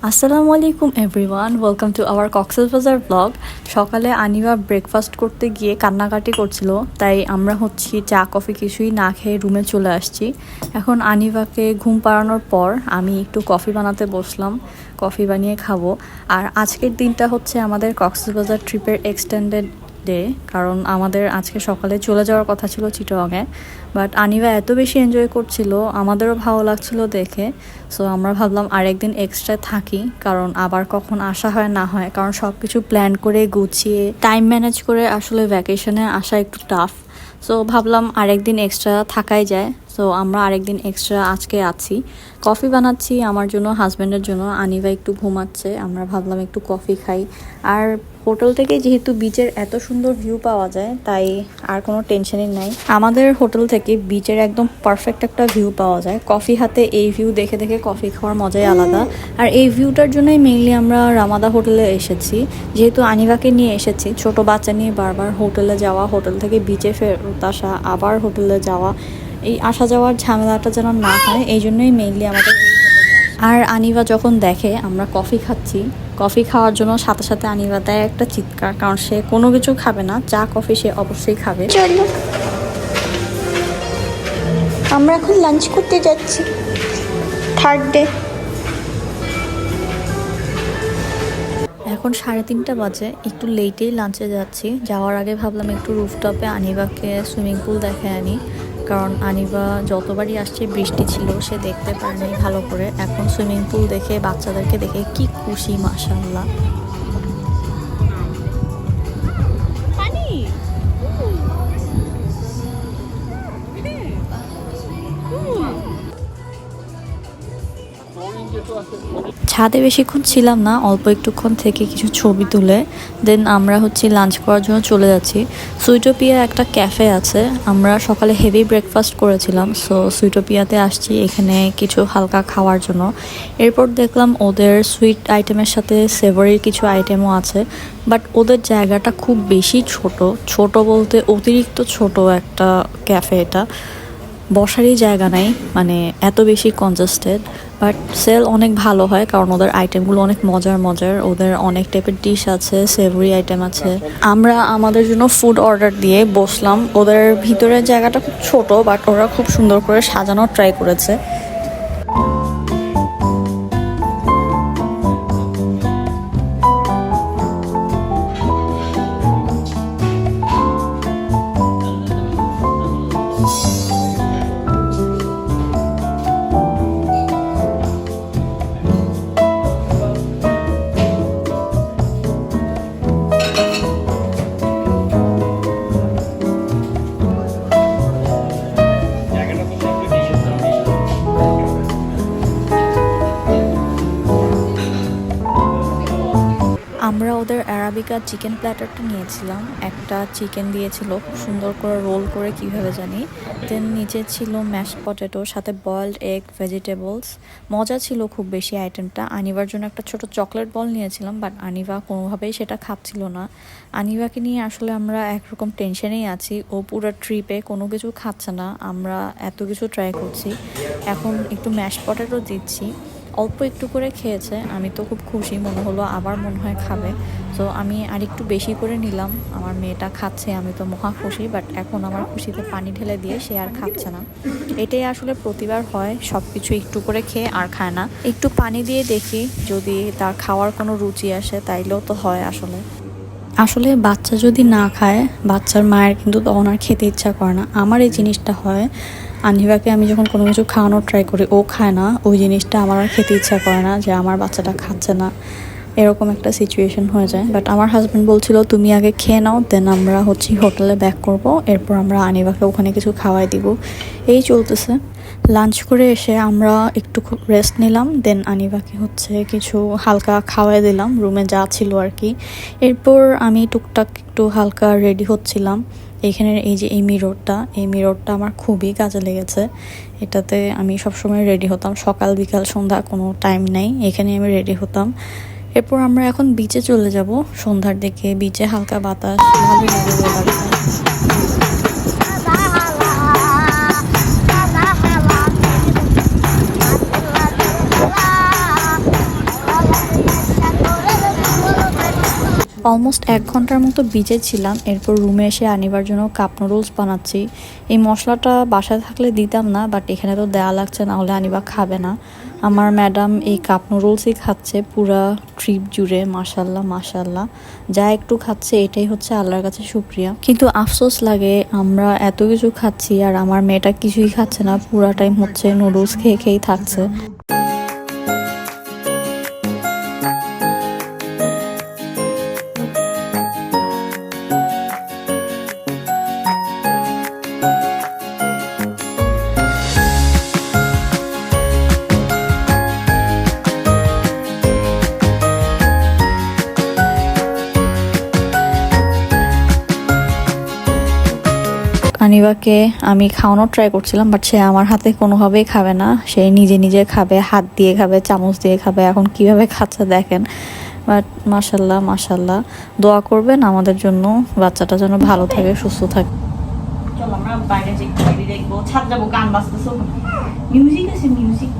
আসসালামু আলাইকুম everyone, welcome to our Cox's Bazar blog. সকালে আনিবা ব্রেকফাস্ট করতে গিয়ে কান্নাকাটি করছিল, তাই আমরা চা কফি কিছুই না খেয়ে রুমে চলে আসছি। এখন আনিবাকে ঘুম পাড়ানোর পর আমি একটু কফি বানাতে বসলাম, কফি বানিয়ে খাবো। আর আজকের দিনটা আমাদের কক্সবাজার ট্রিপের এক্সটেন্ডেড ডে, কারণ আমাদের আজকে সকালে চলে যাওয়ার কথা ছিল চিটাগংয়ে, বাট আনিবা এত বেশি এনজয় করছিল, আমাদেরও ভালো লাগছিল দেখে। সো আমরা ভাবলাম আরেকদিন এক্সট্রা থাকি, কারণ আবার কখন আসা হয় না হয়, কারণ সব কিছু প্ল্যান করে গুছিয়ে টাইম ম্যানেজ করে আসলে ভ্যাকেশনে আসা একটু টাফ। সো ভাবলাম আরেকদিন এক্সট্রা থাকাই যায়। সো আমরা আরেকদিন এক্সট্রা আজকে আছি। কফি বানাচ্ছি আমার জন্য, হাজব্যান্ডের জন্য। আনিবা একটু ঘুমাচ্ছে, আমরা ভাবলাম একটু কফি খাই। আর হোটেল থেকে যেহেতু বিচের এত সুন্দর ভিউ পাওয়া যায়, তাই আর কোনো টেনশনই নাই। আমাদের হোটেল থেকে বিচের একদম পারফেক্ট একটা ভিউ পাওয়া যায়। কফি হাতে এই ভিউ দেখে দেখে কফি খাওয়ার মজাই আলাদা। আর এই ভিউটার জন্যই মেইনলি আমরা রামাদা হোটেলে এসেছি, যেহেতু আনিবাকে নিয়ে এসেছি। ছোট বাচ্চা নিয়ে বারবার হোটেলে যাওয়া, হোটেল থেকে বিচে ফেরত আসা, আবার হোটেলে যাওয়া, এই আসা যাওয়ার ঝামেলাটা যেন না হয়, এই জন্যই মেইনলি আমাদের। আর আনিবা যখন দেখে আমরা কফি খাচ্ছি, কফি খাওয়ার জন্য সাথে সাথে আনিবা দেয় একটা চিৎকার, কারণ সে কোনো কিছু খাবে না, চা কফি সে অবশ্যই খাবে। চলো আমরা এখন লাঞ্চ করতে যাচ্ছি, থার্ড ডে। এখন 3:30 বাজে, একটু লেটেই লাঞ্চে যাচ্ছি। যাওয়ার আগে ভাবলাম একটু রুফটপে আনিবাকে সুইমিং পুল দেখে আনি, কারণ আনিবা যতবারই আসছে বৃষ্টি ছিল, সে দেখতে পারেনি ভালো করে। এখন সুইমিং পুল দেখে, বাচ্চাদেরকে দেখে কি খুশি, মাশাআল্লাহ। ছাদে বেশিক্ষণ ছিলাম না, অল্প একটুক্ষণ থেকে কিছু ছবি তুলে দেন আমরা লাঞ্চ করার জন্য চলে যাচ্ছি। সুইটোপিয়া একটা ক্যাফে আছে, আমরা সকালে হেভি ব্রেকফাস্ট করেছিলাম, সো সুইটোপিয়াতে আসছি এখানে কিছু হালকা খাওয়ার জন্য। এরপর দেখলাম ওদের সুইট আইটেমের সাথে সেভারির কিছু আইটেমও আছে, বাট ওদের জায়গাটা খুব বেশি ছোট, ছোট বলতে অতিরিক্ত ছোট একটা ক্যাফে। এটা বসারই জায়গা নাই, মানে এত বেশি কনজাস্টেড। বাট সেল অনেক ভালো হয়, কারণ ওদের আইটেমগুলো অনেক মজার মজার, ওদের অনেক টাইপের ডিশ আছে, সেভরি আইটেম আছে। আমরা আমাদের জন্য ফুড অর্ডার দিয়ে বসলাম। ওদের ভিতরের জায়গাটা খুব ছোট, বাট ওরা খুব সুন্দর করে সাজানোর ট্রাই করেছে। আমরা ওদের অ্যারাবিকা চিকেন প্ল্যাটারটা নিয়েছিলাম। একটা চিকেন দিয়েছিল খুব সুন্দর করে রোল করে, কিভাবে জানি। দেন নিচে ছিল ম্যাশড পটেটো, সাথে বয়েলড এগ, ভেজিটেবলস। মজা ছিল খুব বেশি আইটেমটা। আনিবার জন্য একটা ছোট চকলেট বল নিয়েছিলাম, বাট আনিবা কোনোভাবেই সেটা খাচ্ছিল না। আনিবাকে নিয়ে আসলে আমরা একরকম টেনশনেই আছি, ও পুরো ট্রিপে কোনো কিছু খাচ্ছে না। আমরা এত কিছু ট্রাই করছি, এখন একটু ম্যাশড পটেটো দিচ্ছি, অল্প একটু করে খেয়েছে। আমি তো খুব খুশি, মনে হলো আবার মনে হয় খাবে। তো আমি আরেকটু বেশি করে নিলাম, আমার মেয়েটা খাচ্ছে, আমি তো মহা খুশি। বাট এখন আমার খুশিতে পানি ঢেলে দিয়ে সে আর খাচ্ছে না। এটাই আসলে প্রতিবার হয়, সব কিছু একটু করে খেয়ে আর খায় না। একটু পানি দিয়ে দেখি যদি তার খাওয়ার কোনো রুচি আসে, তাইলেও তো হয়। আসলে বাচ্চা যদি না খায়, বাচ্চার মায়ের কিন্তু তখন আর খেতে ইচ্ছা করে না। আমার এই জিনিসটা হয়, আনিবাকে আমি যখন কোনো কিছু খাওয়ানোর ট্রাই করি, ও খায় না, ওই জিনিসটা আমার আর খেতে ইচ্ছা করে না, যে আমার বাচ্চাটা খাচ্ছে না, এরকম একটা সিচুয়েশন হয়ে যায়। বাট আমার হাজব্যান্ড বলছিল তুমি আগে খেয়ে নাও, দেন আমরা হোটেলে ব্যাক করব, এরপর আমরা আনিবাকে ওখানে কিছু খাওয়াই দিব। এই চলতেছে। লাঞ্চ করে এসে আমরা একটু রেস্ট নিলাম, দেন আনিবাকে কিছু হালকা খাওয়াই দিলাম, রুমে যা ছিল আর কি। এরপর আমি টুকটাক একটু হালকা রেডি হচ্ছিলাম। এইখানের এই মিররটা আমার খুবই কাজে লেগেছে। এটাতে আমি সবসময় রেডি হতাম, সকাল বিকাল সন্ধ্যা কোনো টাইম নাই, এখানে আমি রেডি হতাম। এরপর আমরা এখন বিচে চলে যাব সন্ধ্যার দিকে। বিচে হালকা বাতাস, ভালো লাগে। অলমোস্ট 1 ঘন্টার মতো ভিজে ছিলাম। এরপর রুমে এসে আনিবার জন্য কাপ নুডলস বানাচ্ছি। এই মশলাটা বাসায় থাকলে দিতাম না, বাট এখানে তো দেওয়া লাগছে, না হলে আনিবা খাবে না। আমার ম্যাডাম এই কাপ নুডলসই খাচ্ছে পুরা ট্রিপ জুড়ে। মাশাল্লাহ মাশাল্লাহ, যা একটু খাচ্ছে এটাই হচ্ছে আল্লাহর কাছে শুকরিয়া। কিন্তু আফসোস লাগে আমরা এত কিছু খাচ্ছি আর আমার মেয়েটা কিছুই খাচ্ছে না, পুরা টাইম হচ্ছে নুডলস খেয়ে খেয়েই থাকছে। আনিবাকে আমি খাওয়ানোর ট্রাই করছিলাম, বাট সে আমার হাতে কোনোভাবেই খাবে না। সে নিজে নিজে খাবে, হাত দিয়ে খাবে, চামচ দিয়ে খাবে। এখন কিভাবে খাচ্ছে দেখেন। বাট মাশাল্লাহ মাশাল্লাহ, দোয়া করবেন আমাদের জন্য, বাচ্চাটা যেন ভালো থাকে, সুস্থ থাকে। চলো আমরা বাইরে যে বাইরে দেখবো, ছাদ যাবো, গান বাজতেছে, মিউজিক আছে, মিউজিক,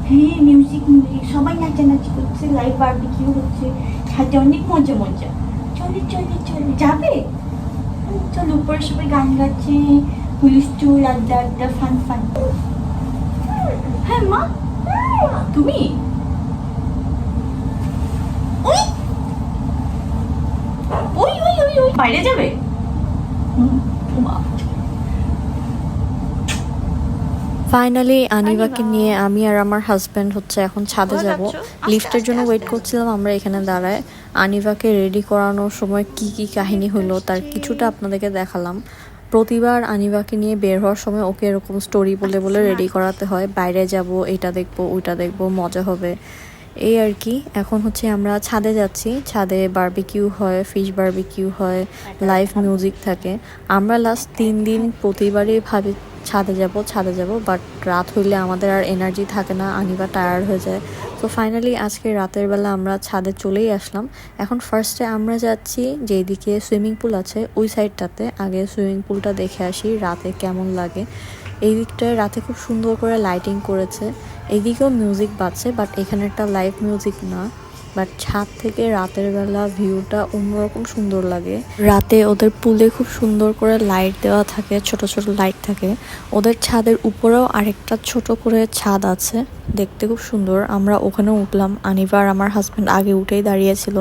হ্যাঁ মিউজিক মিউজিক, সবাই নাচানাচি করছে, লাইভ বারবিকিউ হচ্ছে, ছাদে অনেক মজা মজা। চলে চলে চলে যাবে, চলো উপরে সবাই গান গাচ্ছে, হুলস্থুল, আড্ডা আড্ডা, ফান ফান। হ্যাঁ মা, তুমি ওই ওই ওই ওই ওই বাইরে যাবে। ফাইনালি আনিবাকে নিয়ে আমি আর আমার হাজব্যান্ড হচ্ছে এখন ছাদে যাব। লিফটের জন্য ওয়েট করছিলাম আমরা এখানে দাঁড়ায়। আনিবাকে রেডি করানোর সময় কি কি কাহিনী হলো তার কিছুটা আপনাদেরকে দেখালাম। প্রতিবার আনিবাকে নিয়ে বের হওয়ার সময় ওকে এরকম স্টোরি বলে বলে রেডি করাতে হয়, বাইরে যাব, এটা দেখবো, ওইটা দেখবো, মজা হবে, এই আর কি। এখন হচ্ছে আমরা ছাদে যাচ্ছি। ছাদে বারবিকিউ হয়, ফিশ বারবিকিউ হয়, লাইভ মিউজিক থাকে। আমরা লাস্ট 3 দিন প্রতিবারই ভাবি ছাদে যাব, বাট রাত হইলে আমাদের আর এনার্জি থাকে না, আনিবা টায়ার্ড হয়ে যায়। তো ফাইনালি আজকে রাতের বেলা আমরা ছাদে চলেই আসলাম। এখন ফার্স্টে আমরা যাচ্ছি যেদিকে সুইমিং পুল আছে ওই সাইডটাতে, আগে সুইমিং পুলটা দেখে আসি রাতে কেমন লাগে। এই দিকটায় রাতে খুব সুন্দর করে লাইটিং করেছে, এদিকেও মিউজিক বাজছে, বাট এখানে একটা লাইভ মিউজিক না, বাট ছাদ থেকে রাতের বেলা ভিউটা অন্যরকম সুন্দর লাগে। রাতে ওদের পুলে খুব সুন্দর করে লাইট দেওয়া থাকে, ছোট ছোট লাইট থাকে। ওদের ছাদের উপরেও আরেকটা ছোট করে ছাদ আছে, দেখতে খুব সুন্দর। আমরা ওখানেও উঠলাম, আনিবা আর আমার হাজব্যান্ড আগে উঠেই দাঁড়িয়েছিল,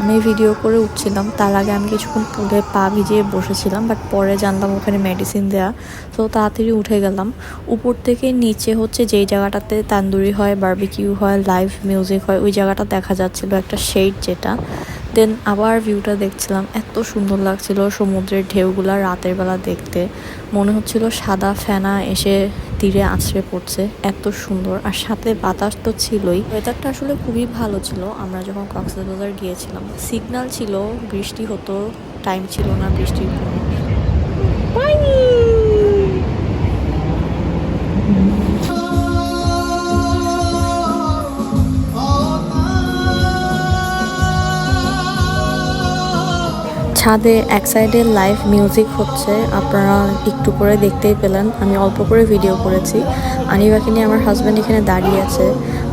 আমি ভিডিও করে উঠছিলাম। তার আগে আমি কিছুক্ষণ পুলে পা ভিজিয়ে বসেছিলাম, বাট পরে জানলাম ওখানে মেডিসিন দেয়া, তো তাড়াতাড়ি উঠে গেলাম। উপর থেকে নিচে হচ্ছে যেই জায়গাটাতে তান্দুরি হয়, বারবিকিউ হয়, লাইভ মিউজিক হয়, ওই জায়গাটা দেখা যাচ্ছিল, একটা শেড যেটা। দেন আবার ভিউটা দেখছিলাম, এত সুন্দর লাগছিল সমুদ্রের ঢেউগুলা রাতের বেলা দেখতে। মনে হচ্ছিল সাদা ফেনা এসে তীরে আছড়ে পড়ছে, এত সুন্দর। আর সাথে বাতাস তো ছিলই। ওয়েদারটা আসলে খুবই ভালো ছিল। আমরা যখন কক্সবাজার গিয়েছিলাম সিগন্যাল ছিল, বৃষ্টি হতো, টাইম ছিল না বৃষ্টির কোনো। ছাদে এক সাইডে লাইভ মিউজিক হচ্ছে, আপনারা একটু করে দেখতেই পেলেন। আমি অল্প করে ভিডিও করেছি। আনিবাকে নিয়ে আমার হাজব্যান্ড এখানে দাঁড়িয়ে আছে,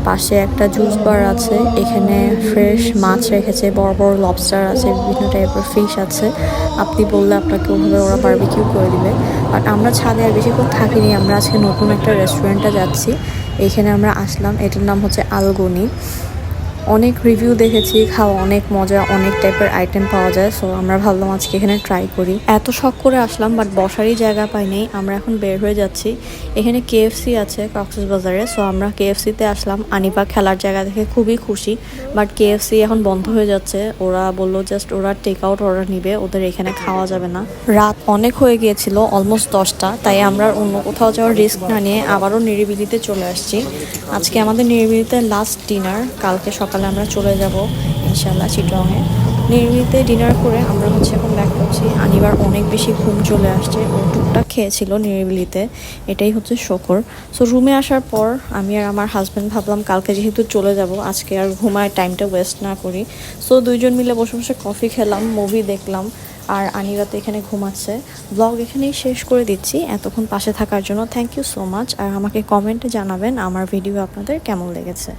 পাশে একটা জুস বার আছে, এখানে ফ্রেশ মাছ রেখেছে, বড় বড় লবস্টার আছে, বিভিন্ন টাইপের ফিশ আছে। আপনি বললে আপনাকে ওভাবে ওরা বারবিকিউ করে দিবে। বাট আমরা ছাদে আর বেশিক্ষণ থাকিনি, আমরা আজকে নতুন একটা রেস্টুরেন্টে যাচ্ছি। এখানে আমরা আসলাম, এটার নাম হচ্ছে আলগনি। অনেক রিভিউ দেখেছি, খাওয়া অনেক মজা, অনেক টাইপের আইটেম পাওয়া যায়। সো আমরা ভাবলাম আজকে এখানে ট্রাই করি। এত শখ করে আসলাম, বাট বসারই জায়গা পাইনি। আমরা এখন বের হয়ে যাচ্ছি। এখানে KFC আছে কক্সবাজারে, সো আমরা KFCতে আসলাম। আনিবা খেলার জায়গা দেখে খুবই খুশি, বাট KFC এখন বন্ধ হয়ে যাচ্ছে। ওরা বললো জাস্ট ওরা টেক আউট অর্ডার নিবে, ওদের এখানে খাওয়া যাবে না। রাত অনেক হয়ে গিয়েছিল, অলমোস্ট 10টা, তাই আমরা অন্য কোথাও যাওয়ার রিস্ক না নিয়ে আবারও নিরিবিলিতে চলে আসছি। আজকে আমাদের নিরিবিলিতে লাস্ট ডিনার, কালকে সকালে আমরা চলে যাব ইনশাল্লাহ চিটংয়ে। নিরিবিলিতে ডিনার করে আমরা হচ্ছে এখন ব্যাক করছি। আনিবার অনেক বেশি ঘুম চলে আসছে, ও টুকটাক খেয়েছিল নিরিবিলিতে, এটাই হচ্ছে শকর। সো রুমে আসার পর আমি আর আমার হাজব্যান্ড ভাবলাম কালকে যেহেতু চলে যাব, আজকে আর ঘুমায় টাইমটা ওয়েস্ট না করি। সো দুইজন মিলে বসে বসে কফি খেলাম, মুভি দেখলাম, আর আনিবা তো এখানে ঘুমাচ্ছে। ব্লগ এখানেই শেষ করে দিচ্ছি। এতক্ষণ পাশে থাকার জন্য থ্যাংক ইউ সো মাচ। আর আমাকে কমেন্টে জানাবেন আমার ভিডিও আপনাদের কেমন লেগেছে।